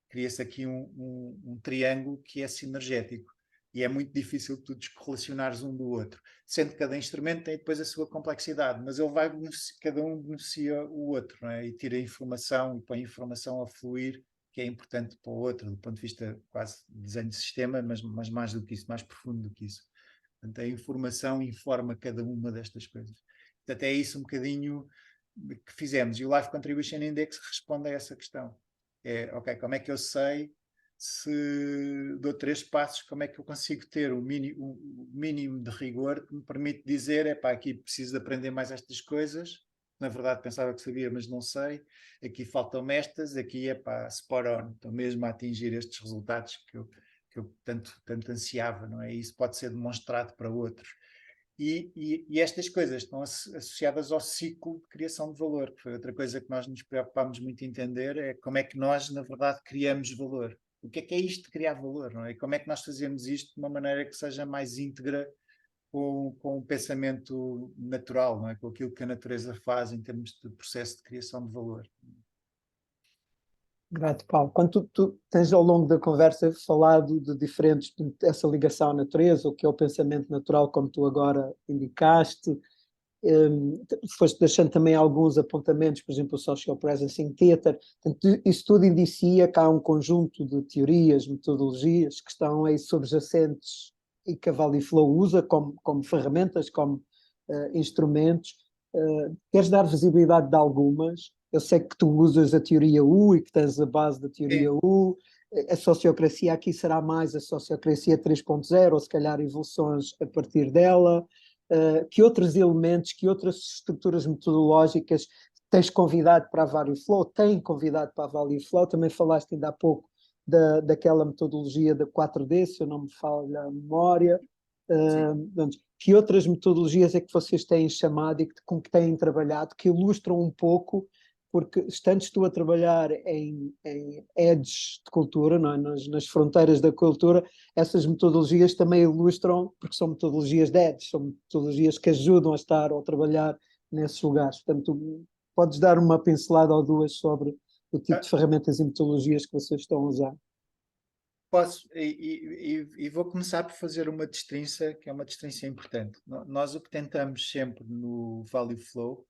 Cria-se aqui um triângulo que é sinergético e é muito difícil tu descorrelacionares um do outro, sendo que cada instrumento tem depois a sua complexidade, mas cada um beneficia o outro, não é? E tira informação e põe informação a fluir, que é importante para o outro, do ponto de vista quase de desenho de sistema, mas mais do que isso, mais profundo do que isso. Portanto, a informação informa cada uma destas coisas. Portanto, é isso um bocadinho que fizemos. E o Life Contribution Index responde a essa questão. Ok, como é que eu sei se dou 3 passos, como é que eu consigo ter o mínimo de rigor que me permite dizer, aqui preciso de aprender mais estas coisas, na verdade pensava que sabia, mas não sei, aqui faltam-me estas, aqui spot on, estou mesmo a atingir estes resultados que eu tanto ansiava, não é? E isso pode ser demonstrado para outros. E estas coisas estão associadas ao ciclo de criação de valor, que foi outra coisa que nós nos preocupámos muito em entender, é como é que nós, na verdade, criamos valor. O que é isto de criar valor, não é? E como é que nós fazemos isto de uma maneira que seja mais íntegra com o pensamento natural, não é? Com aquilo que a natureza faz em termos de processo de criação de valor. Grato, Paulo. Quando tu tens ao longo da conversa falado de diferentes, essa ligação à natureza, o que é o pensamento natural, como tu agora indicaste, foste deixando também alguns apontamentos, por exemplo, o Social Presencing Theatre. Portanto, isso tudo indicia que há um conjunto de teorias, metodologias que estão aí subjacentes e que a Value Flow usa como ferramentas, como instrumentos. Queres dar visibilidade de algumas? Eu sei que tu usas a teoria U e que tens a base da teoria Sim. U. A sociocracia aqui será mais a sociocracia 3.0, ou se calhar evoluções a partir dela. Que outros elementos, que outras estruturas metodológicas tens convidado para a Value Flow? Tem convidado para a Value Flow? Também falaste ainda há pouco daquela metodologia da 4D, se eu não me falha a memória. Que outras metodologias é que vocês têm chamado e com que têm trabalhado, que ilustram um pouco, porque estando tu a trabalhar em edges de cultura, não é? nas fronteiras da cultura, essas metodologias também ilustram, porque são metodologias de edges, são metodologias que ajudam a estar ou a trabalhar nesses lugares. Portanto, podes dar uma pincelada ou duas sobre o tipo de ferramentas e metodologias que vocês estão a usar? Posso, e vou começar por fazer uma distinção, que é uma distinção importante. Nós o que tentamos sempre no Value Flow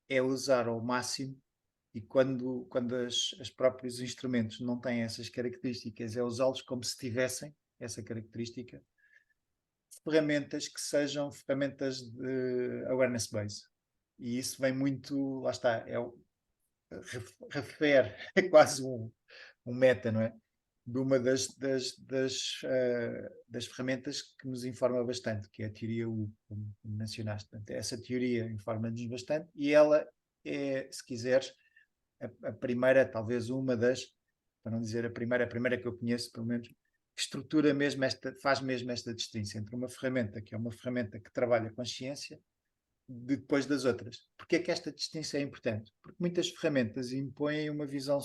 é usar ao máximo, e quando os próprios instrumentos não têm essas características, é usá-los como se tivessem essa característica, ferramentas que sejam ferramentas de awareness base. E isso vem muito, lá está, refere, é quase um meta, não é? De uma das ferramentas que nos informa bastante, que é a teoria U, como mencionaste. Portanto, essa teoria informa-nos bastante e ela é, se quiseres, a primeira, talvez uma das, para não dizer a primeira que eu conheço, pelo menos, que estrutura mesmo faz mesmo esta distinção entre uma ferramenta que é uma ferramenta que trabalha consciência depois das outras. Porquê é que esta distinção é importante? Porque muitas ferramentas impõem uma visão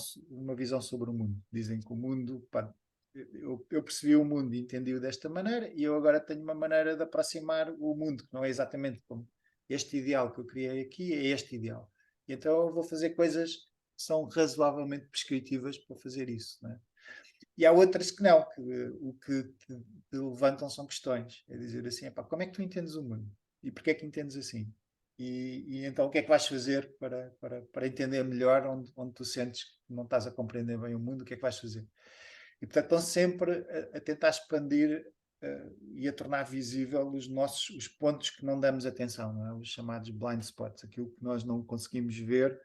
sobre o mundo. Dizem que o mundo, pá, eu percebi o mundo e entendi-o desta maneira e eu agora tenho uma maneira de aproximar o mundo, que não é exatamente como este ideal que eu criei aqui, é este ideal. E então eu vou fazer coisas que são razoavelmente prescritivas para fazer isso. Não é? E há outras que não, que o que te levantam são questões. É dizer assim, epá, como é que tu entendes o mundo? E porquê é que entendes assim? E então o que é que vais fazer para entender melhor onde tu sentes que não estás a compreender bem o mundo? O que é que vais fazer? E portanto estão sempre a tentar expandir e a tornar visível os pontos que não damos atenção, não é? Os chamados blind spots, aquilo que nós não conseguimos ver.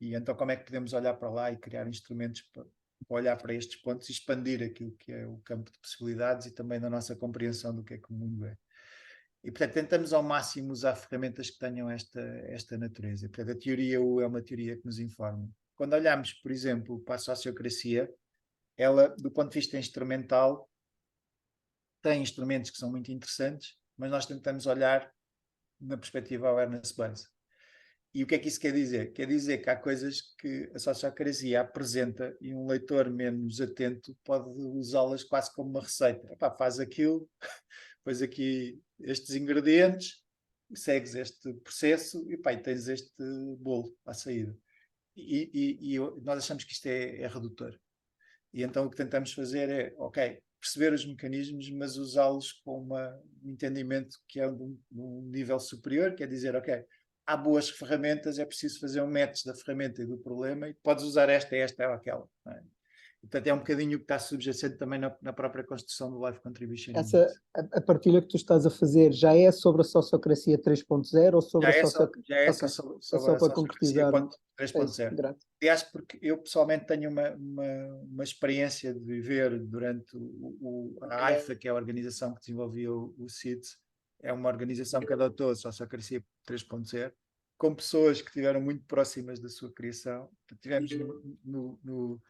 E então como é que podemos olhar para lá e criar instrumentos para olhar para estes pontos e expandir aquilo que é o campo de possibilidades e também da nossa compreensão do que é que o mundo é. E, portanto, tentamos ao máximo usar ferramentas que tenham esta natureza. Portanto, a teoria U é uma teoria que nos informa. Quando olhamos, por exemplo, para a sociocracia, ela, do ponto de vista instrumental, tem instrumentos que são muito interessantes, mas nós tentamos olhar na perspectiva awareness-based. E o que é que isso quer dizer? Quer dizer que há coisas que a sociocracia apresenta e um leitor menos atento pode usá-las quase como uma receita. Epá, faz aquilo, pões aqui estes ingredientes, segues este processo e, pá, e tens este bolo à saída. E nós achamos que isto é redutor. E então o que tentamos fazer é, ok, perceber os mecanismos, mas usá-los com um entendimento que é de um nível superior, quer dizer, ok, há boas ferramentas, é preciso fazer um match da ferramenta e do problema, e podes usar esta ou aquela. Não é? Portanto, é um bocadinho o que está subjacente também na própria construção do Life Contribution Essa, Index. a partilha que tu estás a fazer já é sobre a sociocracia 3.0 ou sobre a sociocracia... Já é Ok, sobre é só a para sociocracia concretizar. É isso, 3.0. grato. Aliás, porque eu pessoalmente tenho uma experiência de viver durante a AIFA, que é a organização que desenvolveu o CIDS, é uma organização que adotou a sociocracia 3.0, com pessoas que estiveram muito próximas da sua criação. Tivemos no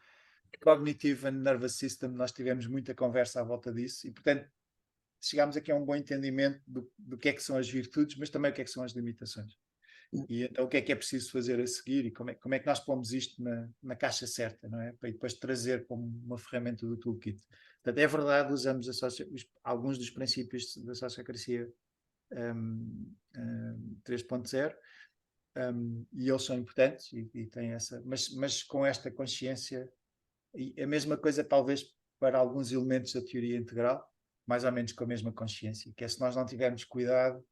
Cognitive and Nervous System, nós tivemos muita conversa à volta disso e, portanto, chegámos aqui a um bom entendimento do que é que são as virtudes, mas também o que é que são as limitações. E então o que é preciso fazer a seguir e como é que nós pomos isto na caixa certa, não é? Para depois trazer como uma ferramenta do toolkit. Portanto, é verdade, usamos alguns dos princípios da sociocracia 3.0 e eles são importantes e têm essa, mas com esta consciência, e a mesma coisa talvez para alguns elementos da teoria integral, mais ou menos com a mesma consciência, que é se nós não tivermos cuidado,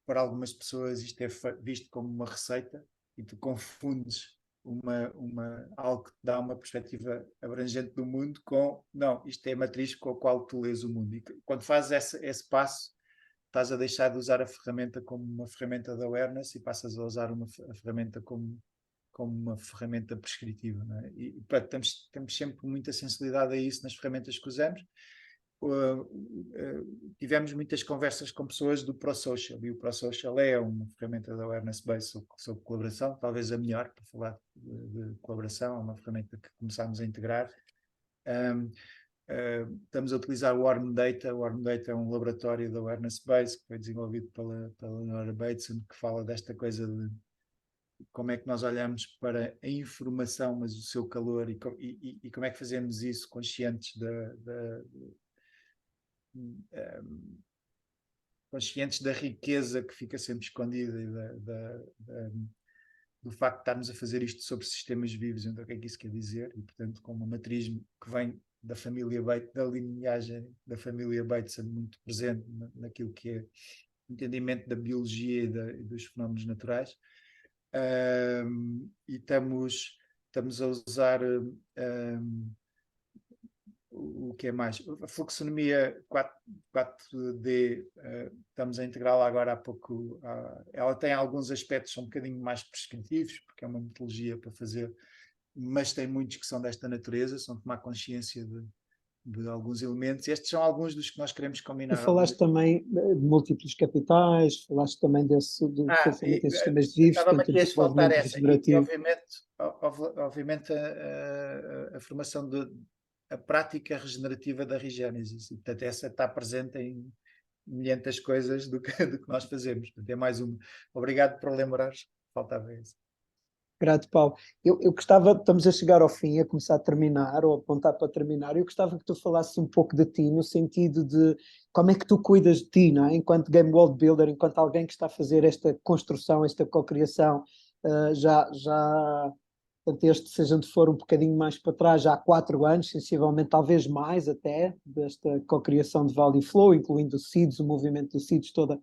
para algumas pessoas isto é visto como uma receita e tu confundes algo que te dá uma perspectiva abrangente do mundo com, não, isto é a matriz com a qual tu lês o mundo. E quando fazes esse passo, estás a deixar de usar a ferramenta como uma ferramenta de awareness e passas a usar a ferramenta como uma ferramenta prescritiva. Não é? E pronto, temos sempre muita sensibilidade a isso nas ferramentas que usamos. Tivemos muitas conversas com pessoas do ProSocial e o ProSocial é uma ferramenta de awareness base sobre colaboração, talvez a melhor para falar de colaboração, é uma ferramenta que começámos a integrar. Estamos a utilizar o Warm Data. O Warm Data é um laboratório de awareness base que foi desenvolvido pela Nora Bateson, que fala desta coisa de como é que nós olhamos para a informação, mas o seu calor e como é que fazemos isso conscientes conscientes da riqueza que fica sempre escondida e do facto de estarmos a fazer isto sobre sistemas vivos. Então o que é que isso quer dizer? E portanto com uma matriz que vem da família Bateson, da linhagem da família Bateson muito presente naquilo que é o entendimento da biologia e dos fenómenos naturais. E estamos a usar o que é mais? A fluxonomia 4D, estamos a integrá-la agora há pouco. Ela tem alguns aspectos que são um bocadinho mais prescritivos, porque é uma metodologia para fazer, mas tem muitos que são desta natureza, são tomar consciência de alguns elementos. Estes são alguns dos que nós queremos Tu combinar. falaste também de múltiplos capitais, falaste também do pensamento em sistemas vivos, Estava-me portanto, o aqui a faltar desenvolvimento essa, e regenerativo. obviamente a formação a prática regenerativa da rigénesis, e portanto essa está presente em milhentas coisas do que nós fazemos, portanto é mais uma. Obrigado por lembrares, faltava isso. Grato, Paulo. Eu gostava, estamos a chegar ao fim, a começar a terminar, ou a apontar para terminar, eu gostava que tu falasses um pouco de ti, no sentido de como é que tu cuidas de ti, não é? Enquanto game world builder, enquanto alguém que está a fazer esta construção, esta cocriação, portanto, seja onde for um bocadinho mais para trás, já há 4 anos, sensivelmente, talvez mais até, desta cocriação de Value Flow, incluindo o SEEDS, o movimento do SEEDS, todos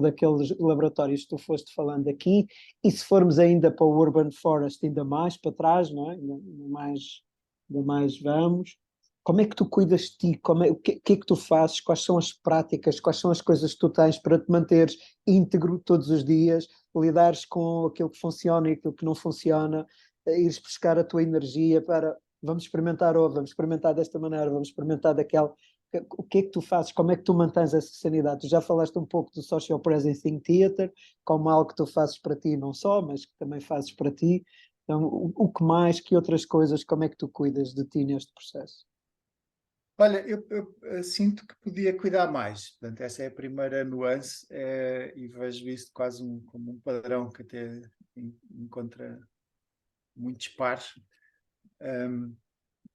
aqueles laboratórios que tu foste falando aqui, e se formos ainda para o Urban Forest, ainda mais para trás, não é? Ainda mais vamos. Como é que tu cuidas de ti? O que é que tu fazes? Quais são as práticas? Quais são as coisas que tu tens para te manteres íntegro todos os dias, lidares com aquilo que funciona e aquilo que não funciona, ires buscar a tua energia para vamos experimentar vamos experimentar desta maneira, vamos experimentar daquela. O que é que tu fazes? Como é que tu mantens essa sanidade? Tu já falaste um pouco do Social Presencing Theater, como algo que tu fazes para ti, não só, mas que também fazes para ti. Então, o que mais, que outras coisas, como é que tu cuidas de ti neste processo? Olha, eu sinto que podia cuidar mais. Portanto, essa é a primeira nuance, e vejo isso quase como um padrão que até encontra muitos pares,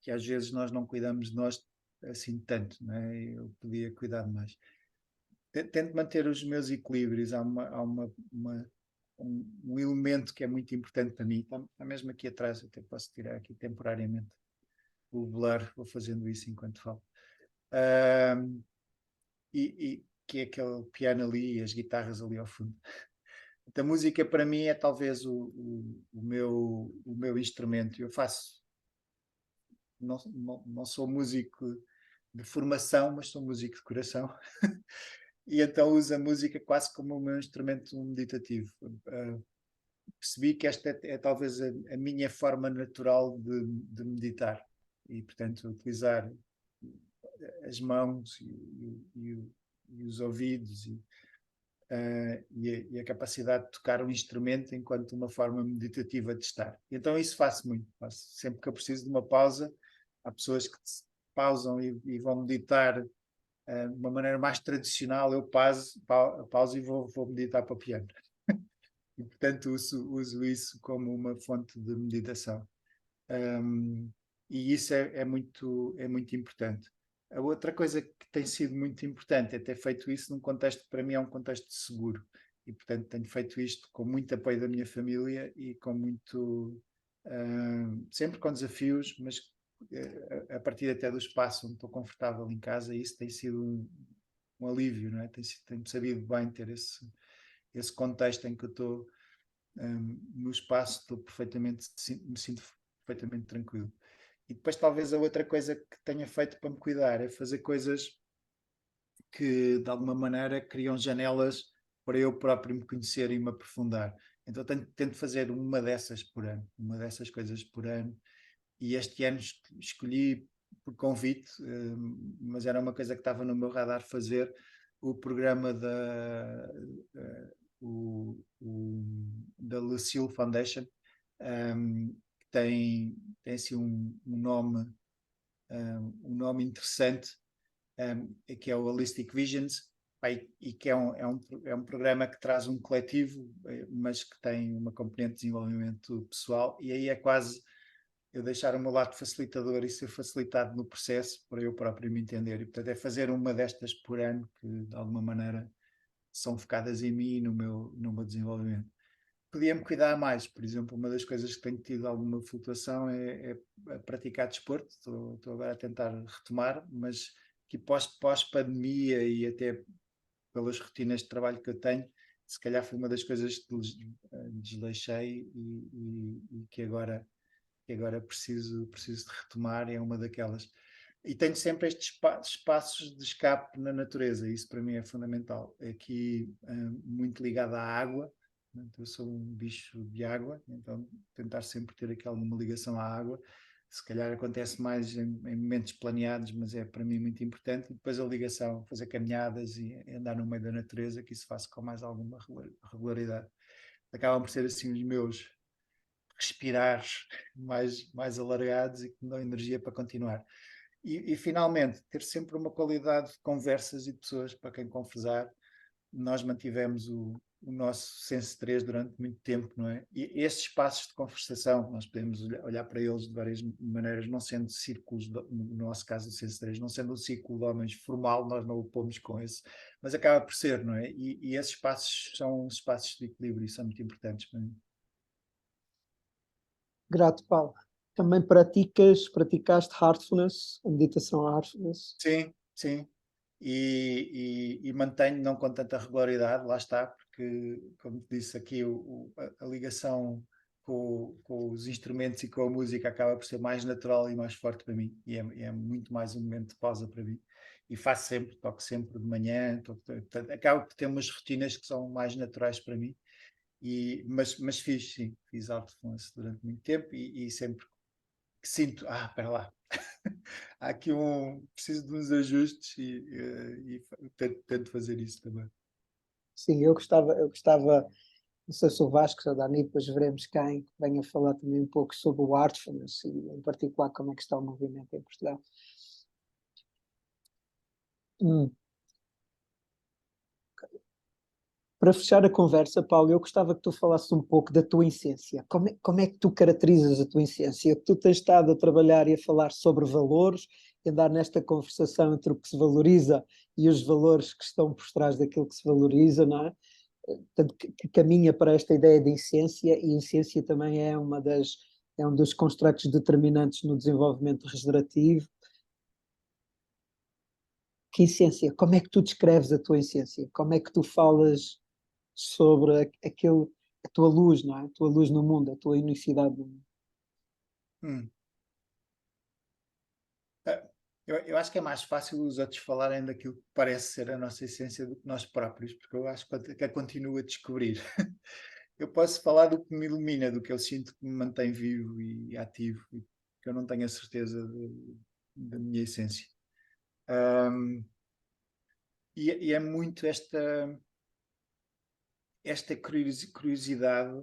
que às vezes nós não cuidamos de nós assim tanto, não é? Eu podia cuidar mais. Tento manter os meus equilíbrios. Há um elemento que é muito importante para mim, está mesmo aqui atrás, até posso tirar aqui temporariamente o blur, vou fazendo isso enquanto falo. E que é aquele piano ali e as guitarras ali ao fundo. Então, a música para mim é talvez o meu instrumento. Eu faço, não sou músico de formação, mas sou músico de coração. E então uso a música quase como o meu instrumento meditativo. Percebi que esta é talvez a minha forma natural de meditar. E, portanto, utilizar as mãos e os ouvidos e a capacidade de tocar um instrumento enquanto uma forma meditativa de estar. Então isso faço muito. Sempre que eu preciso de uma pausa, há pessoas que pausam e vão meditar de uma maneira mais tradicional. Eu pauso e vou meditar para o piano. E, portanto, uso isso como uma fonte de meditação. E isso é muito importante. A outra coisa que tem sido muito importante é ter feito isso num contexto que para mim é um contexto seguro. E, portanto, tenho feito isto com muito apoio da minha família e com muito. Sempre com desafios, mas a partir até do espaço onde estou confortável em casa, isso tem sido um alívio, não é? Tenho sabido bem ter esse contexto em que eu estou no espaço, me sinto perfeitamente tranquilo. E depois talvez a outra coisa que tenha feito para me cuidar é fazer coisas que de alguma maneira criam janelas para eu próprio me conhecer e me aprofundar. Então tento fazer uma dessas por ano, uma dessas coisas por ano. E este ano escolhi por convite, mas era uma coisa que estava no meu radar fazer, o programa da Lucille Foundation, que tem assim um nome interessante, que é o Holistic Visions, e que é um programa que traz um coletivo, mas que tem uma componente de desenvolvimento pessoal, e aí é quase eu deixar o meu lado facilitador e ser facilitado no processo para eu próprio me entender. E, portanto, é fazer uma destas por ano que, de alguma maneira, são focadas em mim e no meu desenvolvimento. podia-me cuidar mais. Por exemplo, uma das coisas que tenho tido alguma flutuação é praticar desporto. Estou agora a tentar retomar, mas que pós-pandemia e até pelas rotinas de trabalho que eu tenho, se calhar foi uma das coisas que desleixei e que agora preciso de retomar, é uma daquelas. E tenho sempre estes espaços de escape na natureza, isso para mim é fundamental. Aqui, muito ligado à água, né? Eu sou um bicho de água, então tentar sempre ter aqui alguma ligação à água. Se calhar acontece mais em momentos planeados, mas é para mim muito importante. E depois a ligação, fazer caminhadas e andar no meio da natureza, que isso faço com mais alguma regularidade. Acabam por ser assim os meus respirar mais alargados e que me dão energia para continuar. E finalmente, ter sempre uma qualidade de conversas e de pessoas para quem conversar. Nós mantivemos o nosso Sense 3 durante muito tempo, não é? E esses espaços de conversação, nós podemos olhar para eles de várias maneiras, não sendo círculos, no nosso caso o Sense 3, não sendo um círculo de homens formal, nós não o pomos com esse, mas acaba por ser, não é? E esses espaços são espaços de equilíbrio e são muito importantes para mim. Grato, Paulo. Também praticaste heartfulness, a meditação heartfulness? Sim, sim. E mantenho, não com tanta regularidade, lá está, porque, como te disse aqui, a ligação com os instrumentos e com a música acaba por ser mais natural e mais forte para mim, e é muito mais um momento de pausa para mim. E faço sempre, toco sempre de manhã, acabo por ter umas rotinas que são mais naturais para mim, mas fiz, sim, fiz Arte durante muito tempo e sempre que sinto, espera lá, há aqui preciso de uns ajustes e tento fazer isso também. Sim, eu gostava, não sei se o Vasco ou a Dani, depois veremos quem venha falar também um pouco sobre o Artfulness e em particular como é que está o movimento em Portugal. Hum. Para fechar a conversa, Paulo, eu gostava que tu falasses um pouco da tua essência. Como é que tu caracterizas a tua essência? Tu tens estado a trabalhar e a falar sobre valores, e andar nesta conversação entre o que se valoriza e os valores que estão por trás daquilo que se valoriza, não é? Portanto, que caminha para esta ideia de essência, e a essência também é um dos construtos determinantes no desenvolvimento regenerativo. Que essência? Como é que tu descreves a tua essência? Como é que tu falas sobre aquele, a tua luz, não é? A tua luz no mundo, a tua unicidade no mundo? Hum. Ah, eu acho que é mais fácil os outros falarem daquilo que parece ser a nossa essência do que nós próprios, porque eu acho que a continuo a descobrir. Eu posso falar do que me ilumina, do que eu sinto que me mantém vivo e ativo, e que eu não tenho a certeza da minha essência. Um, e é muito esta curiosidade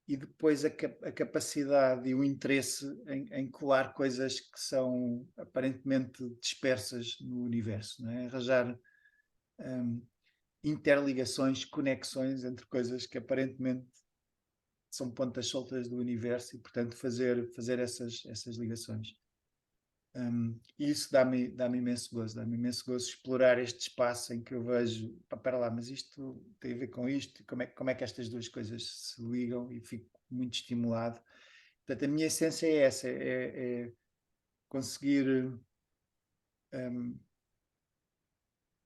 e depois a capacidade e o interesse em colar coisas que são aparentemente dispersas no universo, não é? Arranjar interligações, conexões entre coisas que aparentemente são pontas soltas do universo e, portanto, fazer essas ligações. E isso dá-me imenso gozo explorar este espaço em que eu vejo, para lá, mas isto tem a ver com isto, como é que estas duas coisas se ligam, e fico muito estimulado. Portanto, a minha essência é essa, é conseguir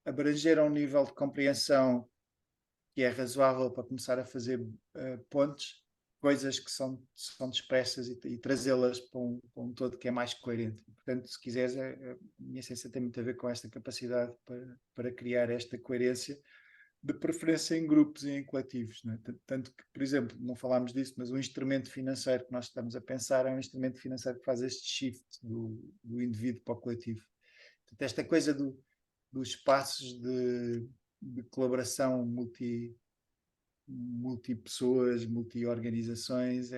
abranger a um nível de compreensão que é razoável para começar a fazer pontes, coisas que são dispersas e trazê-las para um todo que é mais coerente. Portanto, se quiseres, a minha essência tem muito a ver com esta capacidade para criar esta coerência, de preferência em grupos e em coletivos. Não é? Tanto que, por exemplo, não falámos disso, mas o instrumento financeiro que nós estamos a pensar é um instrumento financeiro que faz este shift do indivíduo para o coletivo. Portanto, esta coisa dos espaços de colaboração multi-pessoas, multi-organizações,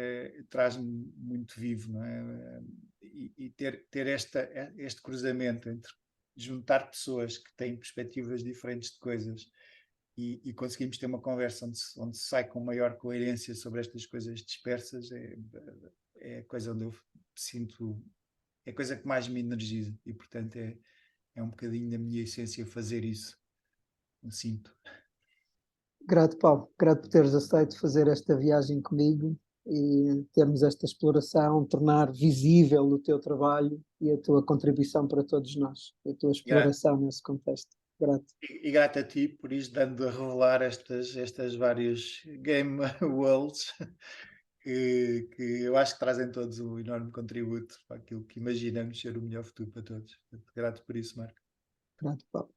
traz-me muito vivo, não é? E ter este cruzamento entre juntar pessoas que têm perspectivas diferentes de coisas e conseguimos ter uma conversa onde se sai com maior coerência sobre estas coisas dispersas, é a coisa onde eu sinto, é a coisa que mais me energiza e, portanto, é um bocadinho da minha essência fazer isso, eu sinto. Grato, Paulo, grato por teres aceito fazer esta viagem comigo e termos esta exploração, tornar visível o teu trabalho e a tua contribuição para todos nós, a tua Gra- exploração nesse contexto. Grato. e grato a ti por ires dando a revelar estas vários Game Worlds que eu acho que trazem todos um enorme contributo para aquilo que imaginamos ser o melhor futuro para todos. Portanto, grato por isso, Marco. Grato, Paulo.